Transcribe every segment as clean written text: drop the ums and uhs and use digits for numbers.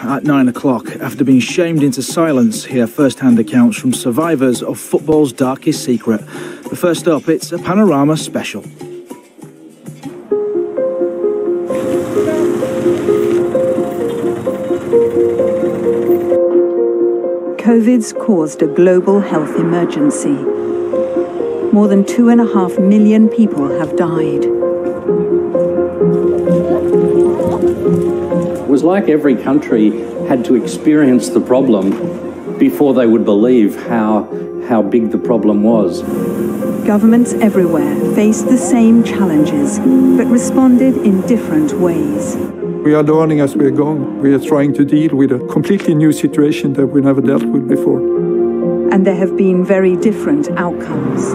at 9 o'clock. After being shamed into silence, hear first-hand accounts from survivors of football's darkest secret. But first up, it's a Panorama special. COVID's caused a global health emergency. More than 2.5 million people have died. It was like every country had to experience the problem before they would believe how big the problem was. Governments everywhere faced the same challenges, but responded in different ways. We are learning as we're going. We are trying to deal with a completely new situation that we never dealt with before. And there have been very different outcomes.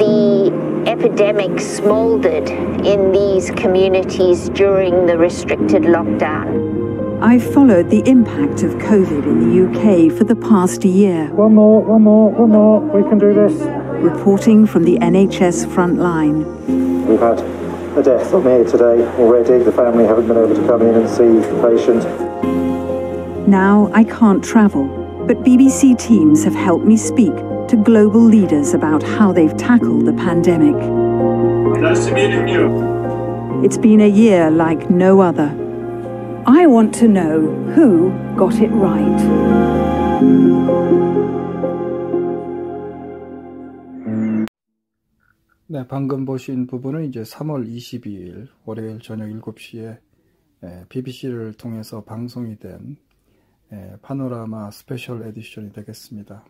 The epidemic smouldered in these communities during the restricted lockdown. I've followed the impact of COVID in the UK for the past year. One more, we can do this. Reporting from the NHS front line. We've had a death on here today already. The family haven't been able to come in and see the patient. Now I can't travel, but BBC teams have helped me speak to global leaders about how they've tackled the pandemic. Nice to meet you. It's been a year like no other. I want to know who got it right. 네, 방금 보신 부분은 이제 3월 22일 월요일 저녁 7시에 BBC를 통해서 방송이 된 파노라마 스페셜 에디션이 되겠습니다.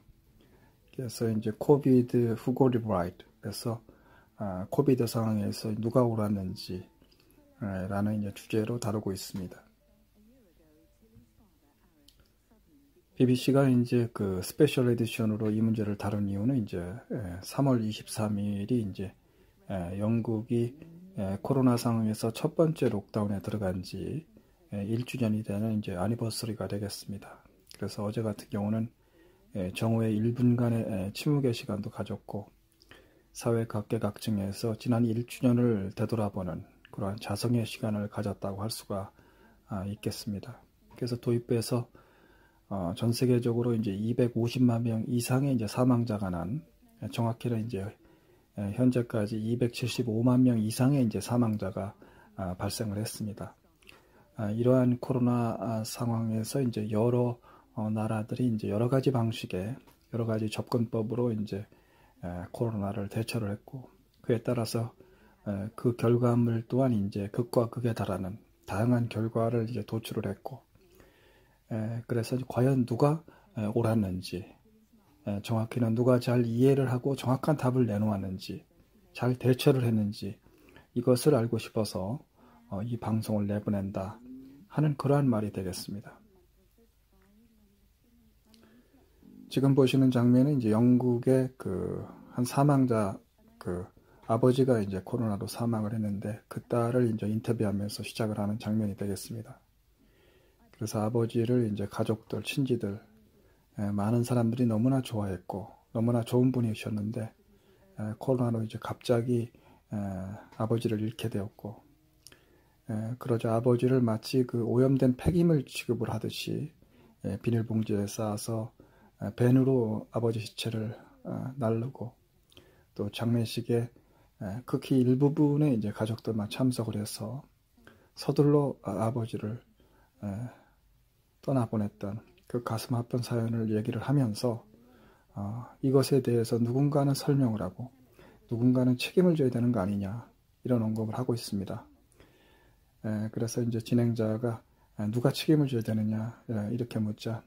그래서 이제 코비드 Who Got It Right 에서 코비드 상황에서 누가 옳았는지 라는 이제 주제로 다루고 있습니다. BBC가 이제 그 스페셜 에디션으로 이 문제를 다룬 이유는 이제 3월 23일이 이제 영국이 코로나 상황에서 첫 번째 록다운에 들어간 지 1주년이 되는 이제 애니버서리가 되겠습니다. 그래서 어제 같은 경우는 정오에 1분간의 침묵의 시간도 가졌고 사회 각계각층에서 지난 1주년을 되돌아보는 그러한 자성의 시간을 가졌다고 할 수가 있겠습니다. 그래서 도입부에서 전 세계적으로 이제 250만 명 이상의 이제 사망자가 난, 정확히는 이제 현재까지 275만 명 이상의 이제 사망자가 발생을 했습니다. 이러한 코로나 상황에서 이제 여러 나라들이 이제 여러 가지 방식의 여러 가지 접근법으로 이제 코로나를 대처를 했고, 그에 따라서 그 결과물 또한 이제 극과 극에 달하는 다양한 결과를 이제 도출을 했고, 그래서 과연 누가 옳았는지, 정확히는 누가 잘 이해를 하고 정확한 답을 내놓았는지, 잘 대처를 했는지, 이것을 알고 싶어서 이 방송을 내보낸다 하는 그러한 말이 되겠습니다. 지금 보시는 장면은 이제 영국의 한 사망자, 아버지가 이제 코로나로 사망을 했는데 그 딸을 이제 인터뷰하면서 시작을 하는 장면이 되겠습니다. 그래서 아버지를 이제 가족들, 친지들, 많은 사람들이 너무나 좋아했고 너무나 좋은 분이셨는데 코로나로 이제 갑자기 아버지를 잃게 되었고, 그러자 아버지를 마치 그 오염된 폐기물 취급을 하듯이 비닐봉지에 싸서 밴으로 아버지 시체를 나르고, 또 장례식에 극히 일부분의 이제 가족들만 참석을 해서 서둘러 아버지를 떠나보냈던 그 가슴 아픈 사연을 얘기를 하면서 이것에 대해서 누군가는 설명을 하고 누군가는 책임을 져야 되는 거 아니냐, 이런 언급을 하고 있습니다. 그래서 이제 진행자가 누가 책임을 져야 되느냐 이렇게 묻자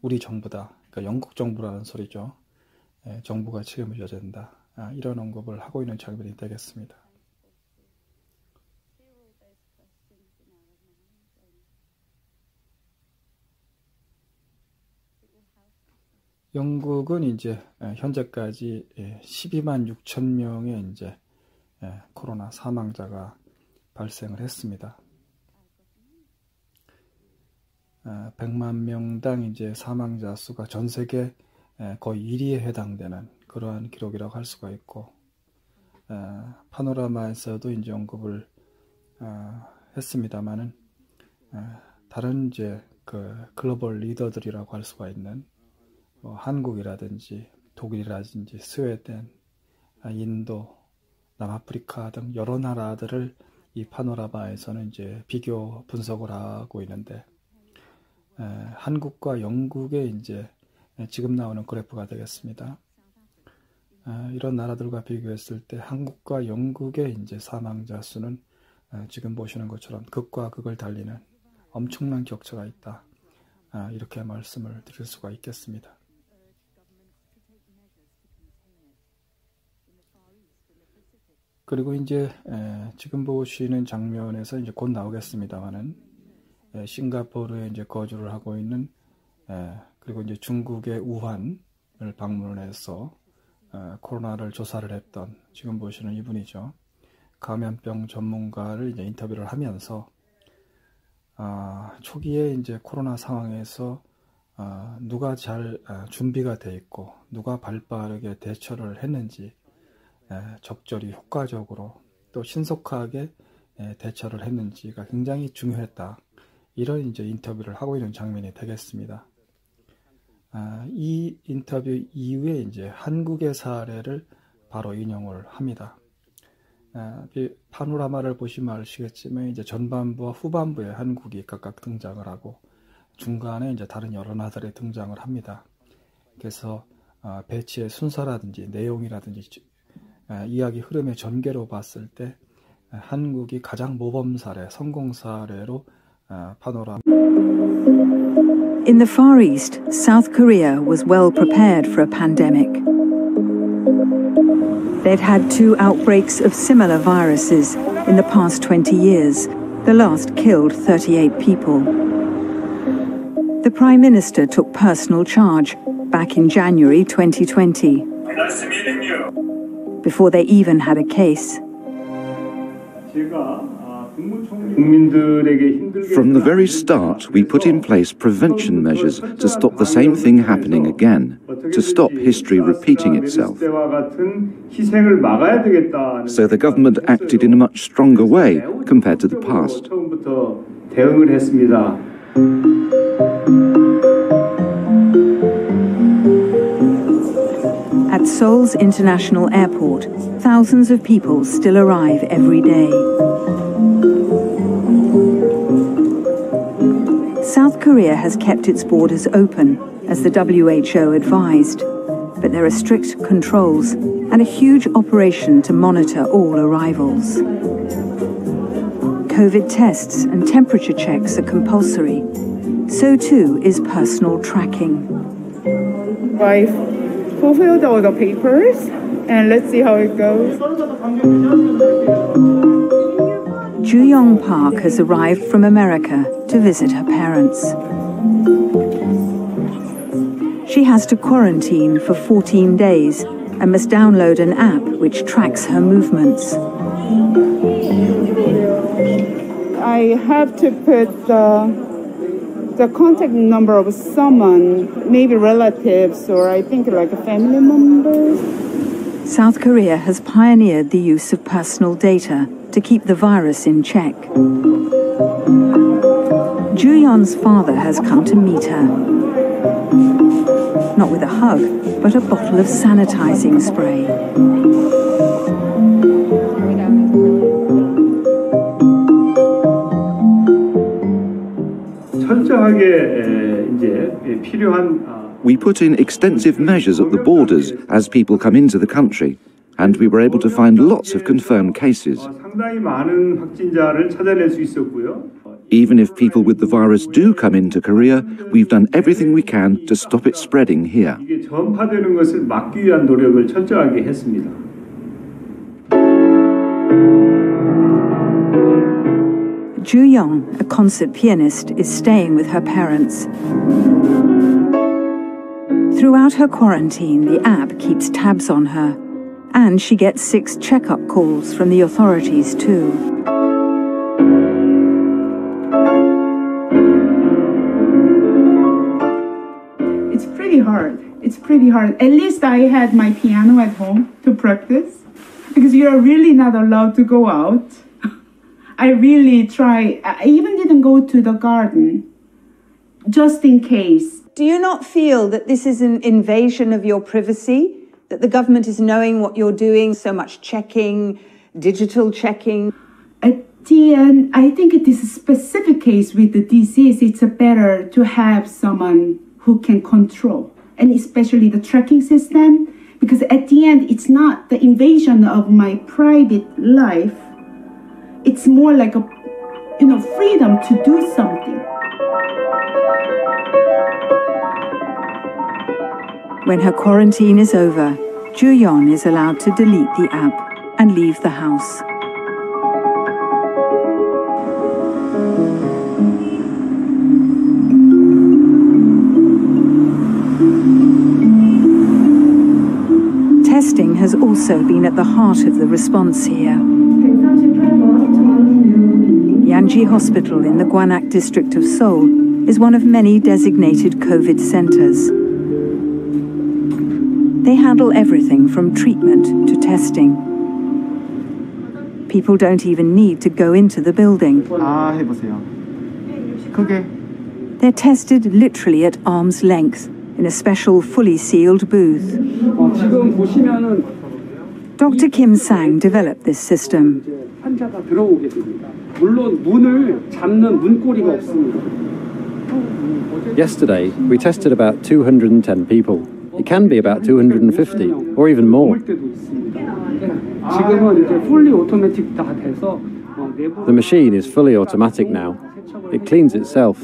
우리 정부다, 그러니까 영국 정부라는 소리죠. 정부가 책임을 져야 된다, 이런 언급을 하고 있는 장면이 되겠습니다. 영국은 이제 현재까지 12만 6천 명의 이제 코로나 사망자가 발생을 했습니다. 100만 명당 이제 사망자 수가 전 세계 거의 1위에 해당되는 그러한 기록이라고 할 수가 있고, 파노라마에서도 이제 언급을 했습니다만은 다른 이제 그 글로벌 리더들이라고 할 수가 있는 한국이라든지 독일이라든지 스웨덴, 인도, 남아프리카 등 여러 나라들을 이 파노라마에서는 이제 비교 분석을 하고 있는데 한국과 영국의 이제 지금 나오는 그래프가 되겠습니다. 이런 나라들과 비교했을 때 한국과 영국의 이제 사망자 수는 지금 보시는 것처럼 극과 극을 달리는 엄청난 격차가 있다. 이렇게 말씀을 드릴 수가 있겠습니다. 그리고 이제 지금 보시는 장면에서 이제 곧 나오겠습니다만은 싱가포르에 이제 거주를 하고 있는 그리고 이제 중국의 우한을 방문해서 코로나를 조사를 했던 지금 보시는 이분이죠. 감염병 전문가를 이제 인터뷰를 하면서 초기에 이제 코로나 상황에서 누가 잘 준비가 돼 있고 누가 발빠르게 대처를 했는지 적절히 효과적으로 또 신속하게 대처를 했는지가 굉장히 중요했다. 이런 이제 인터뷰를 하고 있는 장면이 되겠습니다. 이 인터뷰 이후에 이제 한국의 사례를 바로 인용을 합니다. 파노라마를 보시면 아시겠지만 이제 전반부와 후반부에 한국이 각각 등장을 하고 중간에 이제 다른 여러 나라들이 등장을 합니다. 그래서 배치의 순서라든지 내용이라든지 이야기 흐름의 전개로 봤을 때 한국이 가장 모범 사례, 성공 사례로 파노라마. In the Far East, South Korea was well prepared for a pandemic. They'd had 2 outbreaks of similar viruses in the past 20 years. The last killed 38 people. The Prime Minister took personal charge back in January 2020. Nice meeting you. Before they even had a case. From the very start, we put in place prevention measures to stop the same thing happening again, to stop history repeating itself. So the government acted in a much stronger way compared to the past. At Seoul's international airport, thousands of people still arrive every day. South Korea has kept its borders open, as the WHO advised, but there are strict controls and a huge operation to monitor all arrivals. COVID tests and temperature checks are compulsory. So too is personal tracking. I've fulfilled all the papers, and let's see how it goes. Ju-Young Park has arrived from America to visit her parents. She has to quarantine for 14 days and must download an app which tracks her movements. I have to put the contact number of someone, maybe relatives or I think like a family members. South Korea has pioneered the use of personal data to keep the virus in check. Ju-Yeon's father has come to meet her. Not with a hug, but a bottle of sanitizing spray. We put in extensive measures at the borders as people come into the country, and we were able to find lots of confirmed cases. Even if people with the virus do come into Korea, we've done everything we can to stop it spreading here. Ju-Young, a concert pianist, is staying with her parents. Throughout her quarantine, the app keeps tabs on her, and she gets 6 checkup calls from the authorities too. It's pretty hard. It's pretty hard. At least I had my piano at home to practice, because you are really not allowed to go out. I really try. I even didn't go to the garden, just in case. Do you not feel that this is an invasion of your privacy? That the government is knowing what you're doing, so much checking, digital checking? At the end, I think in this specific case with the disease, it's better to have someone who can control, and especially the tracking system, because at the end, it's not the invasion of my private life. It's more like a, freedom to do something. When her quarantine is over, Ju-yeon is allowed to delete the app and leave the house. Testing has also been at the heart of the response here. Yanji Hospital in the Gwanak district of Seoul is one of many designated COVID centers. They handle everything from treatment to testing. People don't even need to go into the building. They're tested literally at arm's length in a special fully sealed booth. Dr. Kim Sang developed this system. Yesterday, we tested about 210 people. It can be about 250 or even more. The machine is fully automatic now. It cleans itself.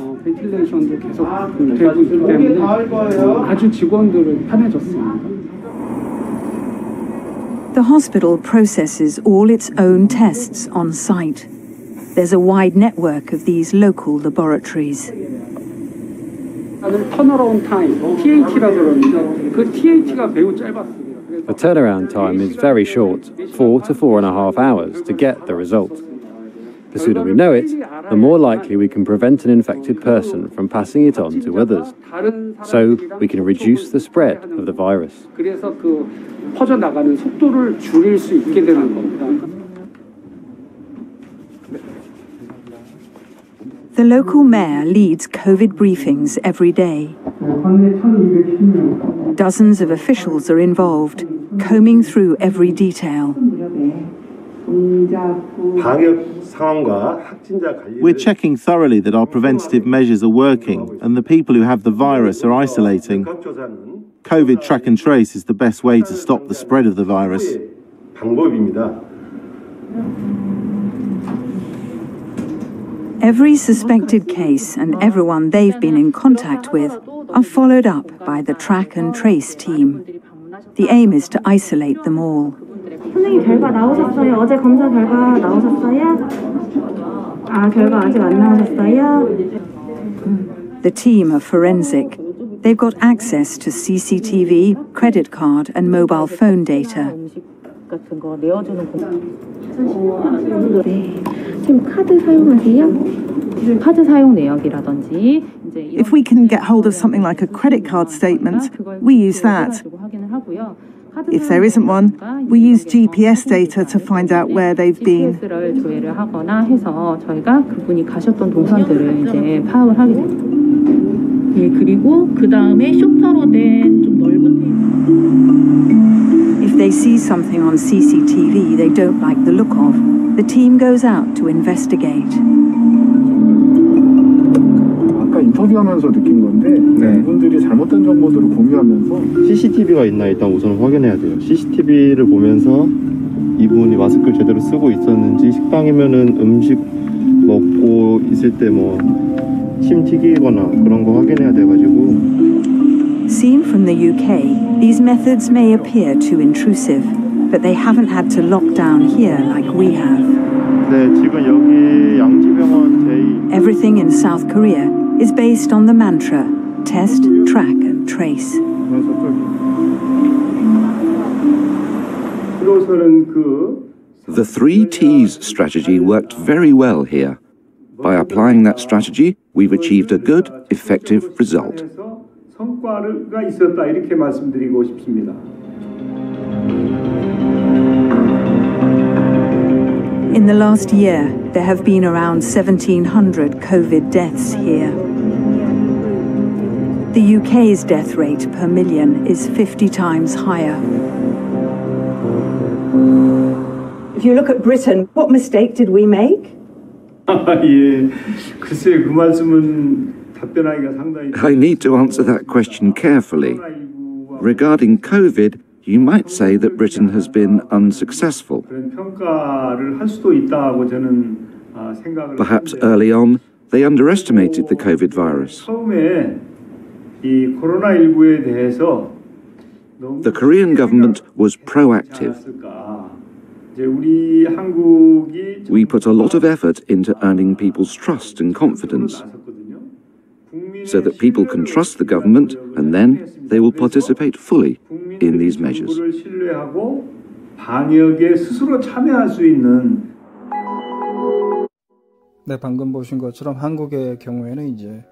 The hospital processes all its own tests on site. There's a wide network of these local laboratories. The turnaround time is very short, 4 to 4.5 hours to get the result. The sooner we know it, the more likely we can prevent an infected person from passing it on to others. So we can reduce the spread of the virus. The local mayor leads COVID briefings every day. Dozens of officials are involved, combing through every detail. We're checking thoroughly that our preventative measures are working and the people who have the virus are isolating. COVID track and trace is the best way to stop the spread of the virus. Every suspected case and everyone they've been in contact with are followed up by the track and trace team. The aim is to isolate them all. 선생님 결과 나오셨어요? 어제 검사 결과 나오셨어요? 결과 아직 안 나오셨어요? The team are forensic. They've got access to CCTV, credit card and mobile phone data. 같은 거 내어주는 지금 카드 사용하세요? 카드 사용 내역이라든지 If we can get hold of something like a credit card statement, we use that. If there isn't one, we use GPS data to find out where they've been. 조회를 하거나 해서 저희가 그분이 가셨던 동선들을 이제 파악을 하게 됩니다. 예, 그리고 그 다음에 쇼터로 된 좀 넓은 If they see something on CCTV they don't like the look of, the team goes out to investigate. 아까 인터뷰하면서 느낀 건데 이분들이 잘못된 정보들을 공유하면서 CCTV가 있나 일단 우선 확인해야 돼요. CCTV를 보면서 이분이 마스크를 제대로 쓰고 있었는지, 식당이면은 음식 먹고 있을 때 뭐 침 튀기거나 그런 거 확인해야 돼가지고. Seen from the UK, these methods may appear too intrusive, but they haven't had to lock down here like we have. 네, 지금 여기 양지병원 제2. Everything in South Korea is based on the mantra, test, track and trace. The 3 T's strategy worked very well here. By applying that strategy, we've achieved a good, effective result. 성과가 있었다 이렇게 말씀드리고 싶습니다. In the last year, there have been around 1,700 COVID deaths here. The UK's death rate per million is 50 times higher. If you look at Britain, what mistake did we make? 예, 글쎄 그 말씀은 답변하기가 상당히. I need to answer that question carefully. Regarding COVID, you might say that Britain has been unsuccessful. 평가를 할 수도 있다고 저는 생각을. Perhaps early on, they underestimated the COVID virus. 처음에 이 코로나19에 대해서 The Korean government was proactive. We put a lot of effort into earning people's trust and confidence, so that people can trust the government and then they will participate fully in these measures. 네, 방금 보신 것처럼 한국의 경우에는 이제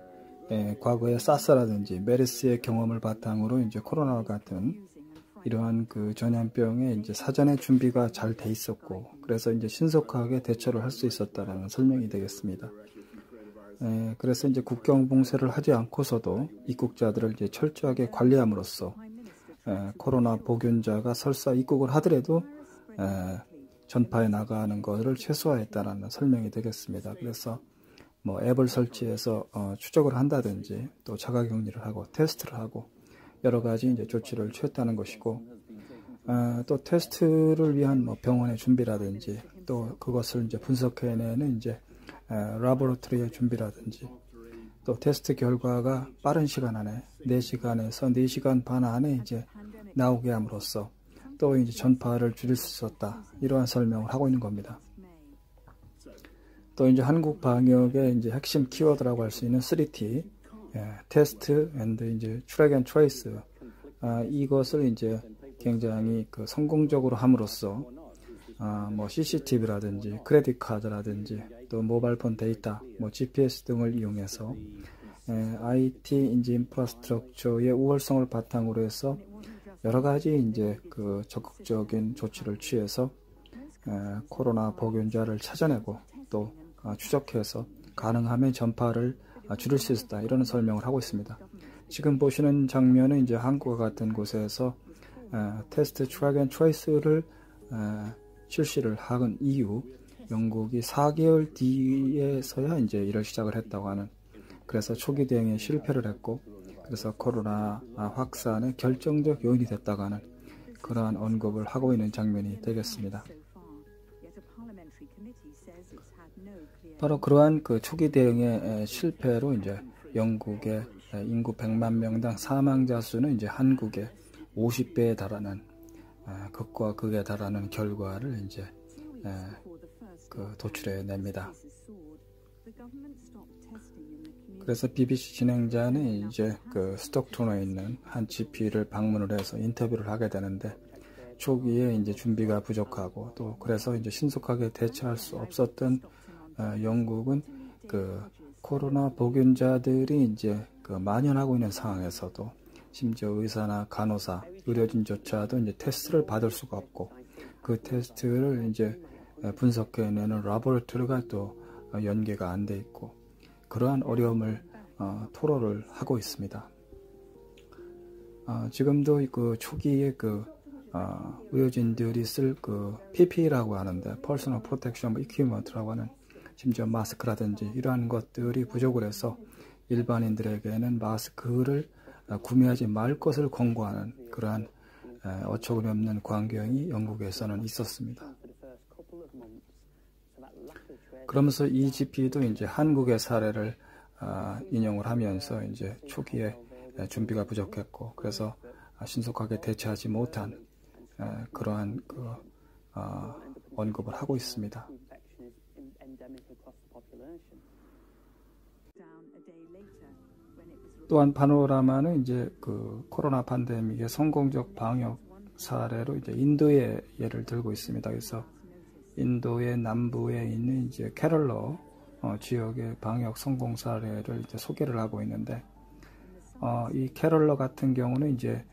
과거의 사스라든지 메르스의 경험을 바탕으로 이제 코로나 같은 이러한 그 전염병에 이제 사전에 준비가 잘 돼 있었고, 그래서 이제 신속하게 대처를 할 수 있었다라는 설명이 되겠습니다. 그래서 이제 국경 봉쇄를 하지 않고서도 입국자들을 이제 철저하게 관리함으로써 코로나 보균자가 설사 입국을 하더라도 전파해 나가는 것을 최소화했다라는 설명이 되겠습니다. 그래서 뭐 앱을 설치해서 추적을 한다든지 또 자가격리를 하고 테스트를 하고 여러 가지 이제 조치를 취했다는 것이고, 또 테스트를 위한 뭐 병원의 준비라든지 또 그것을 이제 분석해내는 이제 라보라토리의 준비라든지 또 테스트 결과가 빠른 시간 안에 4시간에서 4시간 반 안에 이제 나오게 함으로써 또 이제 전파를 줄일 수 있었다, 이러한 설명을 하고 있는 겁니다. 또 이제 한국 방역의 이제 핵심 키워드라고 할 수 있는 3T, 테스트 앤드 이제 트랙 앤 트레이스, 이것을 이제 굉장히 그 성공적으로 함으로써 뭐 CCTV라든지 크레딧 카드라든지 또 모바일폰 데이터, 뭐 GPS 등을 이용해서 IT 이제 인프라스트럭처의 우월성을 바탕으로 해서 여러 가지 이제 그 적극적인 조치를 취해서 코로나 보균자를 찾아내고 또 추적해서 가능하면 전파를 줄일 수 있다, 이런 설명을 하고 있습니다. 지금 보시는 장면은 이제 한국과 같은 곳에서 테스트 트랙 앤 트레이스를 실시를 한 이후 영국이 4개월 뒤에서야 이제 일을 시작을 했다고 하는, 그래서 초기 대응에 실패를 했고 그래서 코로나 확산의 결정적 요인이 됐다고 하는 그러한 언급을 하고 있는 장면이 되겠습니다. 바로 그러한 그 초기 대응의 실패로 이제 영국의 인구 100만 명당 사망자 수는 이제 한국의 50배에 달하는 극과 극에 달하는 결과를 이제 도출해 냅니다. 그래서 BBC 진행자는 이제 그 스톡톤에 있는 한 GP를 방문을 해서 인터뷰를 하게 되는데, 초기에 이제 준비가 부족하고 또 그래서 이제 신속하게 대처할 수 없었던 영국은 그 코로나 보균자들이 이제 그 만연하고 있는 상황에서도 심지어 의사나 간호사, 의료진조차도 이제 테스트를 받을 수가 없고 그 테스트를 이제 분석해내는 라보라토리가 또 연계가 안 돼 있고, 그러한 어려움을 토로를 하고 있습니다. 지금도 그 초기에 그 의료진들이 쓸 그 PPE라고 하는데, Personal Protection Equipment라고 하는, 심지어 마스크라든지 이러한 것들이 부족을 해서 일반인들에게는 마스크를 구매하지 말 것을 권고하는 그러한 어처구니 없는 광경이 영국에서는 있었습니다. 그러면서 이 GP도 이제 한국의 사례를 인용을 하면서 이제 초기에 준비가 부족했고 그래서 신속하게 대처하지 못한 그러한 언급을 하고 있습니다. 또한 파노라마는 이제 그 코로나 팬데믹의 성공적 방역 사례로 이제 인도의 예를 들고 있습니다. 그래서 인도의 남부에 있는 이제 케럴러 지역의 방역 성공 사례를 이제 소개를 하고 있는데, 이 케럴러 같은 경우는 이제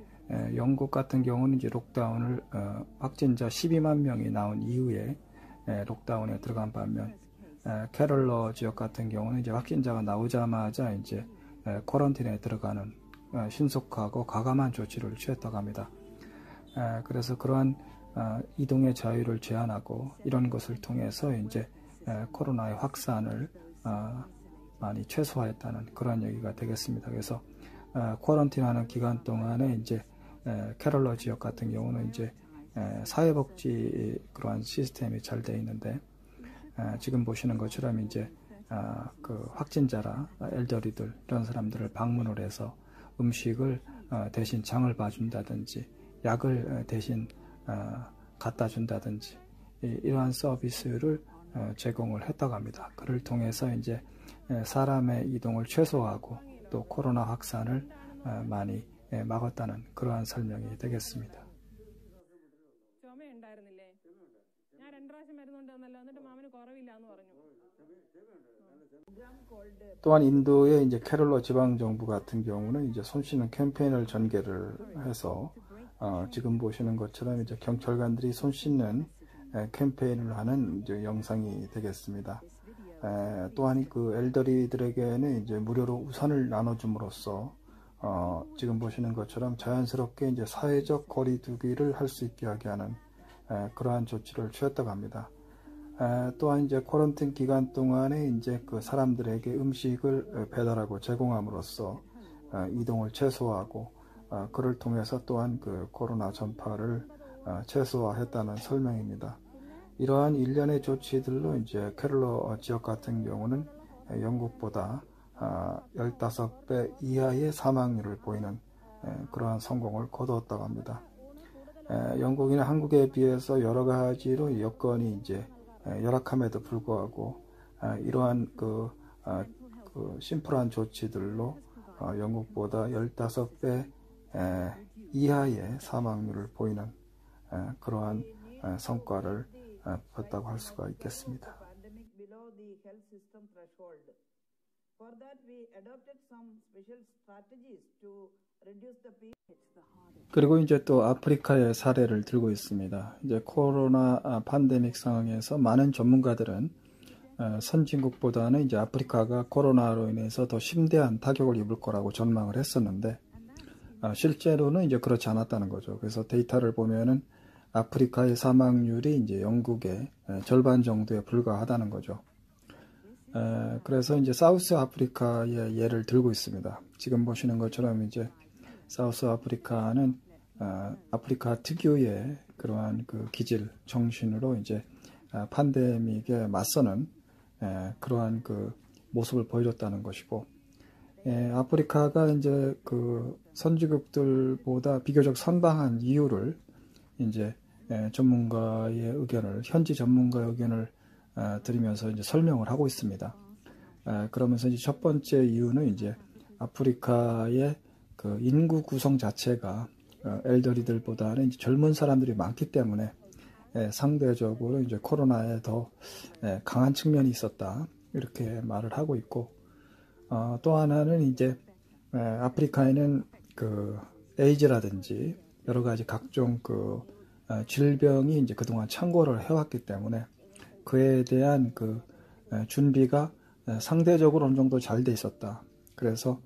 영국 같은 경우는 이제 록다운을 확진자 12만 명이 나온 이후에 록다운에 들어간 반면 캐럴러 지역 같은 경우는 이제 확진자가 나오자마자 이제 쿼런틴에 들어가는 신속하고 과감한 조치를 취했다고 합니다. 그래서 그러한 이동의 자유를 제한하고 이런 것을 통해서 이제 코로나의 확산을 많이 최소화했다는 그런 얘기가 되겠습니다. 그래서 쿼런틴하는 기간 동안에 이제 캐럴러 지역 같은 경우는 이제 사회복지 그러한 시스템이 잘 돼 있는데 지금 보시는 것처럼 이제 그 확진자라 엘더리들 이런 사람들을 방문을 해서 음식을 대신 장을 봐준다든지 약을 대신 갖다 준다든지 이러한 서비스를 제공을 했다고 합니다. 그를 통해서 이제 사람의 이동을 최소화하고 또 코로나 확산을 많이 막았다는 그러한 설명이 되겠습니다. 또한 인도의 이제 캐럴러 지방정부 같은 경우는 이제 손 씻는 캠페인을 전개를 해서 지금 보시는 것처럼 이제 경찰관들이 손 씻는 캠페인을 하는 이제 영상이 되겠습니다. 또한 그 엘더리들에게는 이제 무료로 우산을 나눠줌으로써 지금 보시는 것처럼 자연스럽게 이제 사회적 거리두기를 할 수 있게 하게 하는 그러한 조치를 취했다고 합니다. 또한 이제 쿼런틴 기간 동안에 이제 그 사람들에게 음식을 배달하고 제공함으로써 이동을 최소화하고 그를 통해서 또한 그 코로나 전파를 최소화했다는 설명입니다. 이러한 일련의 조치들로 이제 캐럴러 지역 같은 경우는 영국보다 15배 이하의 사망률을 보이는 그러한 성공을 거두었다고 합니다. 영국이나 한국에 비해서 여러 가지로 여건이 이제 열악함에도 불구하고 이러한 그 심플한 조치들로 영국보다 15배 이하의 사망률을 보이는 그러한 성과를 봤다고 할 수가 있겠습니다. 그리고 이제 또 아프리카의 사례를 들고 있습니다. 이제 코로나 팬데믹 상황에서 많은 전문가들은 선진국보다는 이제 아프리카가 코로나로 인해서 더 심대한 타격을 입을 거라고 전망을 했었는데 실제로는 이제 그렇지 않았다는 거죠. 그래서 데이터를 보면은 아프리카의 사망률이 이제 영국의 절반 정도에 불과하다는 거죠. 그래서 이제 사우스 아프리카의 예를 들고 있습니다. 지금 보시는 것처럼 이제 사우스 아프리카는 아프리카 특유의 그러한 그 기질 정신으로 이제 팬데믹에 맞서는 그러한 그 모습을 보여줬다는 것이고, 아프리카가 이제 그 선진국들보다 비교적 선방한 이유를 이제 전문가의 의견을, 현지 전문가의 의견을 드리면서 이제 설명을 하고 있습니다. 그러면서 이제 첫 번째 이유는 이제 아프리카의 그 인구 구성 자체가 엘더리들보다는 이제 젊은 사람들이 많기 때문에 상대적으로 이제 코로나에 더 강한 측면이 있었다, 이렇게 말을 하고 있고, 또 하나는 이제 아프리카에는 그 에이즈라든지 여러 가지 각종 그 질병이 이제 그동안 창궐을 해왔기 때문에 그에 대한 그 준비가 상대적으로 어느 정도 잘 돼 있었다. 그래서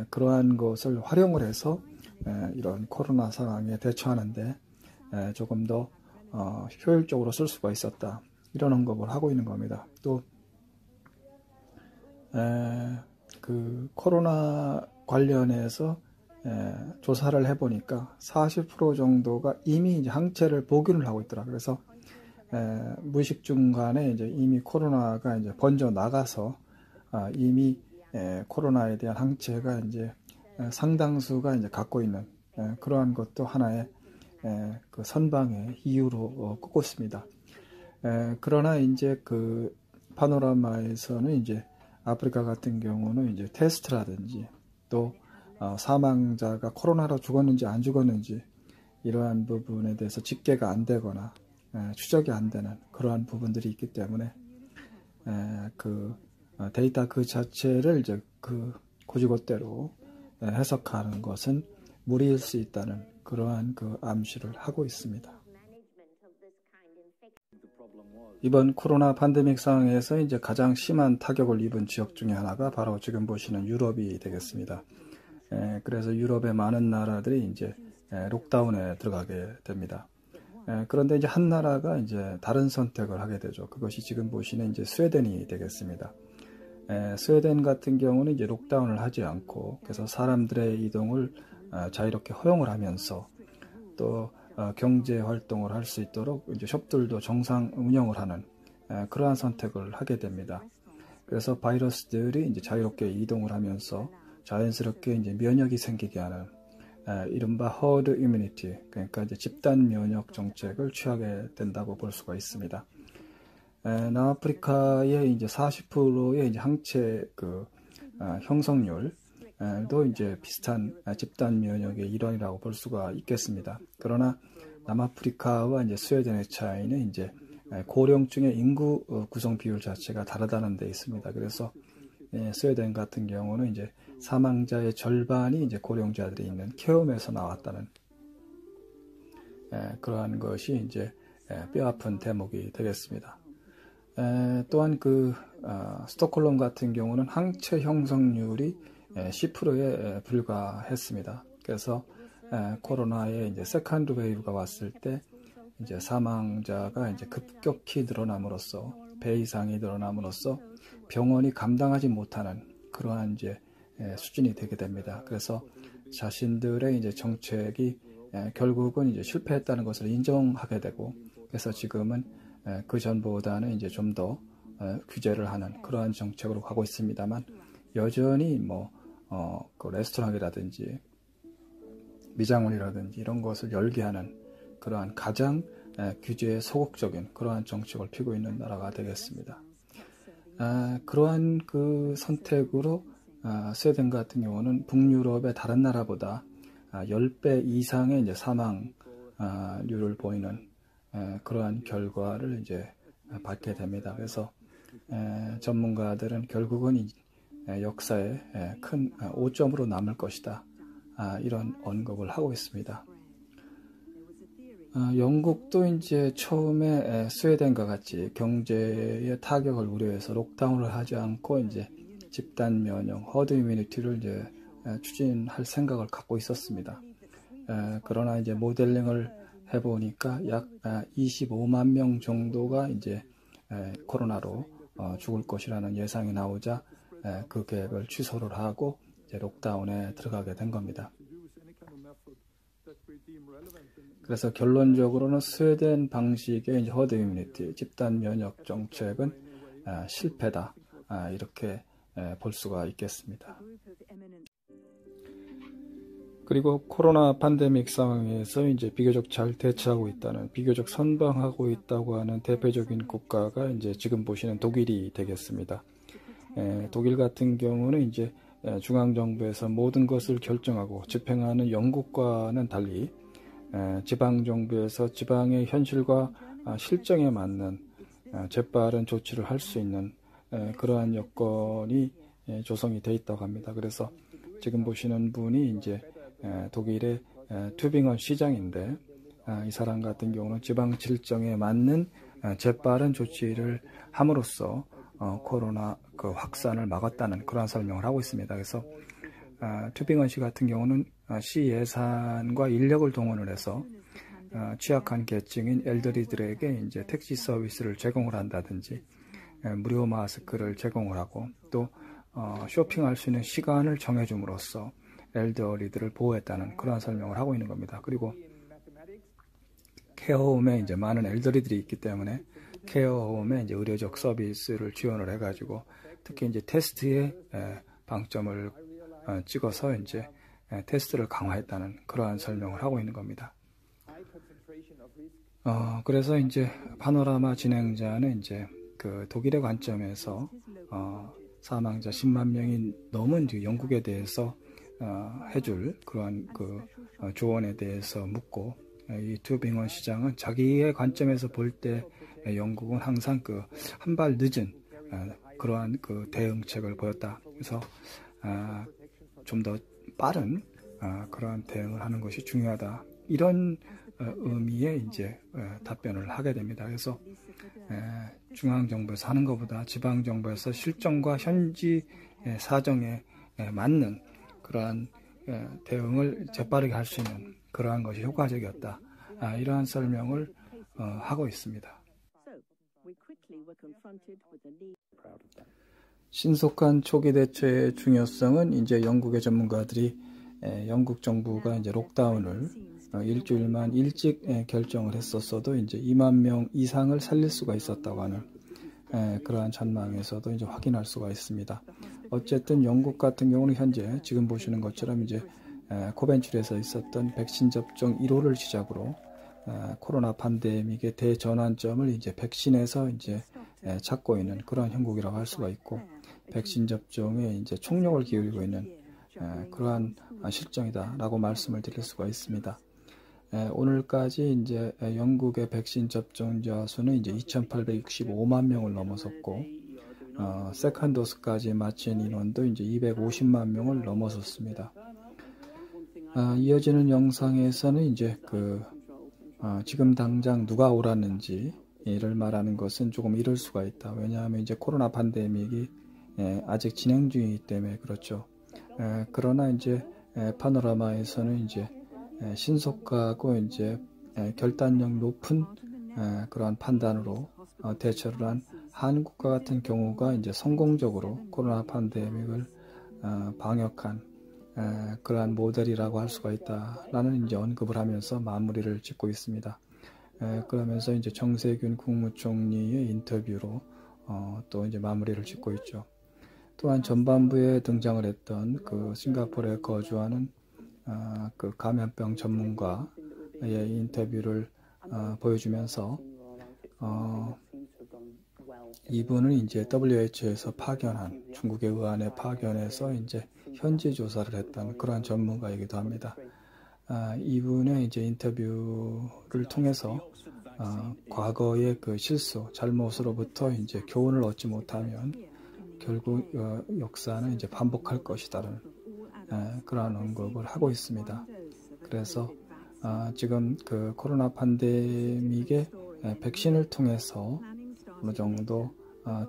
그러한 것을 활용을 해서 이런 코로나 상황에 대처하는데 조금 더 효율적으로 쓸 수가 있었다, 이런 언급을 하고 있는 겁니다. 또 그 코로나 관련해서 조사를 해보니까 40% 정도가 이미 이제 항체를 복용을 하고 있더라. 그래서 무의식 중간에 이제 이미 코로나가 이제 번져 나가서 이미 코로나에 대한 항체가 이제 상당수가 이제 갖고 있는 그러한 것도 하나의 그 선방의 이유로 꼽고 있습니다. 그러나 이제 그 파노라마에서는 이제 아프리카 같은 경우는 이제 테스트라든지 또 사망자가 코로나로 죽었는지 안 죽었는지 이러한 부분에 대해서 집계가 안 되거나 추적이 안 되는 그러한 부분들이 있기 때문에 그 데이터 그 자체를 이제 그 고지고대로 해석하는 것은 무리일 수 있다는 그러한 그 암시를 하고 있습니다. 이번 코로나 팬데믹 상황에서 이제 가장 심한 타격을 입은 지역 중에 하나가 바로 지금 보시는 유럽이 되겠습니다. 그래서 유럽의 많은 나라들이 이제 록다운에 들어가게 됩니다. 그런데 이제 한 나라가 이제 다른 선택을 하게 되죠. 그것이 지금 보시는 이제 스웨덴이 되겠습니다. 스웨덴 같은 경우는 이제 록다운을 하지 않고 그래서 사람들의 이동을 자유롭게 허용을 하면서 또 경제 활동을 할 수 있도록 이제 숍들도 정상 운영을 하는 그러한 선택을 하게 됩니다. 그래서 바이러스들이 이제 자유롭게 이동을 하면서 자연스럽게 이제 면역이 생기게 하는 이른바 허드 이뮤니티, 그러니까 이제 집단 면역 정책을 취하게 된다고 볼 수가 있습니다. 남아프리카의 이제 40%의 이제 항체 형성률도 이제 비슷한 집단 면역의 일환이라고 볼 수가 있겠습니다. 그러나 남아프리카와 이제 스웨덴의 차이는 이제 고령층의 인구 구성 비율 자체가 다르다는 데 있습니다. 그래서 스웨덴 같은 경우는 이제 사망자의 절반이 이제 고령자들이 있는 케엄에서 나왔다는 그러한 것이 이제 뼈아픈 대목이 되겠습니다. 또한 스톡홀름 같은 경우는 항체 형성률이 10%에 불과했습니다. 그래서 코로나의 이제 세컨드 웨이브가 왔을 때 이제 사망자가 이제 급격히 늘어남으로써 배 이상이 늘어남으로써 병원이 감당하지 못하는 그러한 이제 수준이 되게 됩니다. 그래서 자신들의 이제 정책이 결국은 이제 실패했다는 것을 인정하게 되고 그래서 지금은 그 전보다는 이제 좀 더 규제를 하는 그러한 정책으로 가고 있습니다만 여전히 그 레스토랑이라든지 미장원이라든지 이런 것을 열게 하는 그러한 가장 규제에 소극적인 그러한 정책을 피고 있는 나라가 되겠습니다. 그러한 그 선택으로 스웨덴 같은 경우는 북유럽의 다른 나라보다 10배 이상의 이제 사망률을 보이는 그러한 결과를 이제 받게 됩니다. 그래서 전문가들은 결국은 역사에 큰 오점으로 남을 것이다. 이런 언급을 하고 있습니다. 영국도 이제 처음에 스웨덴과 같이 경제의 타격을 우려해서 록다운을 하지 않고 이제 집단 면역, 허드 이뮤니티를 이제 추진할 생각을 갖고 있었습니다. 그러나 이제 모델링을 해보니까 약 25만 명 정도가 이제 코로나로 죽을 것이라는 예상이 나오자 그 계획을 취소를 하고 이제 록다운에 들어가게 된 겁니다. 그래서 결론적으로는 스웨덴 방식의 이제 허드 이뮤니티, 집단 면역 정책은 실패다. 이렇게 볼 수가 있겠습니다. 그리고 코로나 팬데믹 상황에서 이제 비교적 잘 대처하고 있다는, 비교적 선방하고 있다고 하는 대표적인 국가가 이제 지금 보시는 독일이 되겠습니다. 독일 같은 경우는 이제 중앙정부에서 모든 것을 결정하고 집행하는 영국과는 달리 지방정부에서 지방의 현실과 실정에 맞는 재빠른 조치를 할 수 있는 그러한 여건이 조성이 돼 있다고 합니다. 그래서 지금 보시는 분이 이제 독일의 튜빙은 시장인데 이 사람 같은 경우는 지방 질정에 맞는 재빠른 조치를 함으로써 코로나 그 확산을 막았다는 그러한 설명을 하고 있습니다. 그래서 튜빙은 시 같은 경우는 시 예산과 인력을 동원을 해서 취약한 계층인 엘더리들에게 이제 택시 서비스를 제공을 한다든지 무료 마스크를 제공을 하고 또 쇼핑할 수 있는 시간을 정해줌으로써 엘더리들을 보호했다는 그러한 설명을 하고 있는 겁니다. 그리고 케어홈에 이제 많은 엘더리들이 있기 때문에 케어홈에 이제 의료적 서비스를 지원을 해가지고 특히 이제 테스트에 방점을 찍어서 이제 테스트를 강화했다는 그러한 설명을 하고 있는 겁니다. 그래서 이제 파노라마 진행자는 이제 그 독일의 관점에서 사망자 10만 명이 넘은 영국에 대해서 해줄 그러한 그 조언에 대해서 묻고 이 튜빙원 시장은 자기의 관점에서 볼 때 영국은 항상 그 한 발 늦은 그러한 그 대응책을 보였다. 그래서 좀 더 빠른 그러한 대응을 하는 것이 중요하다. 이런 의미의 이제 답변을 하게 됩니다. 그래서 중앙정부에서 하는 것보다 지방정부에서 실정과 현지 사정에 맞는 그러한 대응을 재빠르게 할 수 있는 그러한 것이 효과적이었다. 이러한 설명을 하고 있습니다. 신속한 초기 대처의 중요성은 이제 영국의 전문가들이 영국 정부가 이제 록다운을 일주일만 일찍 결정을 했었어도 이제 2만 명 이상을 살릴 수가 있었다고 하는 그러한 전망에서도 이제 확인할 수가 있습니다. 어쨌든 영국 같은 경우는 현재 지금 보시는 것처럼 이제 코벤츄리에서 있었던 백신 접종 1호를 시작으로 코로나 팬데믹의 대전환점을 이제 백신에서 이제 찾고 있는 그러한 형국이라고 할 수가 있고 백신 접종에 이제 총력을 기울이고 있는 그러한 실정이다라고 말씀을 드릴 수가 있습니다. 오늘까지 이제 영국의 백신 접종자 수는 이제 2,865만 명을 넘어섰고 세컨 도스까지 마친 인원도 이제 250만 명을 넘어섰습니다. 이어지는 영상에서는 이제 지금 당장 누가 옳았는지를 말하는 것은 조금 이를 수가 있다. 왜냐하면 이제 코로나 팬데믹이 아직 진행 중이기 때문에 그렇죠. 그러나 이제 파노라마에서는 이제 신속하고 이제 결단력 높은 그러한 판단으로 대처를 한 한국과 같은 경우가 이제 성공적으로 코로나 팬데믹을 방역한 그러한 모델이라고 할 수가 있다라는 이제 언급을 하면서 마무리를 짓고 있습니다. 그러면서 이제 정세균 국무총리의 인터뷰로 또 이제 마무리를 짓고 있죠. 또한 전반부에 등장을 했던 그 싱가포르에 거주하는 그 감염병 전문가의 인터뷰를 보여주면서 이분은 이제 WHO에서 파견한 중국의 의안에 파견해서 이제 현지 조사를 했던 그러한 전문가이기도 합니다. 이분의 이제 인터뷰를 통해서 과거의 그 실수, 잘못으로부터 이제 교훈을 얻지 못하면 결국 역사는 이제 반복할 것이다라는 그러한 언급을 하고 있습니다. 그래서 지금 그 코로나 팬데믹의 백신을 통해서 어느 정도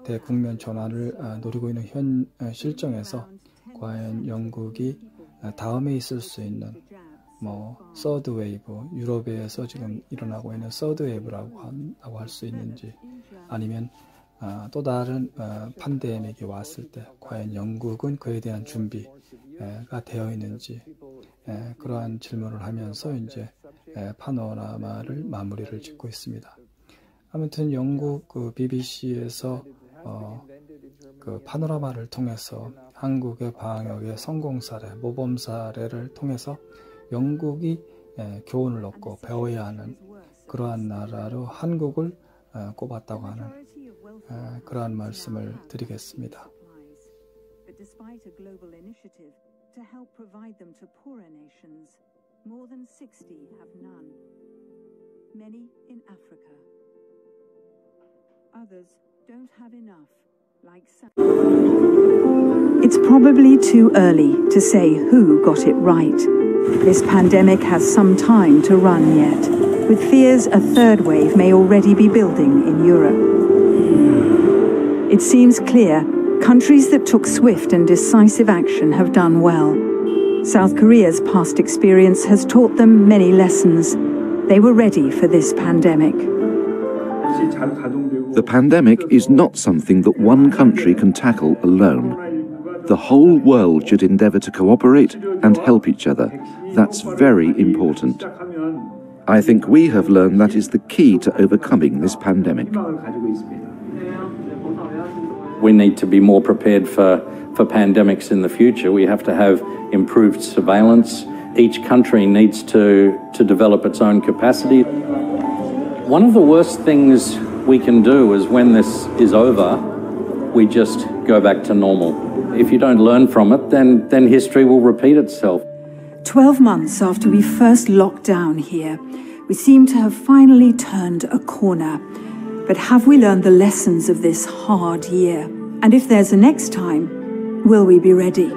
대국면 전환을 노리고 있는 현 실정에서 과연 영국이 다음에 있을 수 있는 서드 웨이브, 유럽에서 지금 일어나고 있는 서드 웨이브라고 할 수 있는지 아니면 또 다른 팬데믹이 왔을 때 과연 영국은 그에 대한 준비가 되어 있는지 그러한 질문을 하면서 이제 파노라마를 마무리를 짓고 있습니다. 아무튼 영국 그 BBC에서 그 파노라마를 통해서 한국의 방역의 성공 사례, 모범 사례를 통해서 영국이 교훈을 얻고 배워야 하는 그러한 나라로 한국을 꼽았다고 하는 그러한 말씀을 드리겠습니다. Despite a global initiative to help provide them to poorer nations, more than 60 have none. Many in Africa. Others don't have enough, like some. It's probably too early to say who got it right. This pandemic has some time to run yet, with fears a third wave may already be building in Europe. It seems clear countries that took swift and decisive action have done well. South Korea's past experience has taught them many lessons. They were ready for this pandemic. The pandemic is not something that one country can tackle alone. The whole world should endeavour to cooperate and help each other. That's very important. I think we have learned that is the key to overcoming this pandemic. We need to be more prepared for pandemics in the future. We have to have improved surveillance. Each country needs to develop its own capacity. One of the worst things we can do is when this is over, we just go back to normal. If you don't learn from it, then history will repeat itself. 12 months after we first locked down here, we seem to have finally turned a corner. But have we learned the lessons of this hard year? And if there's a next time, will we be ready?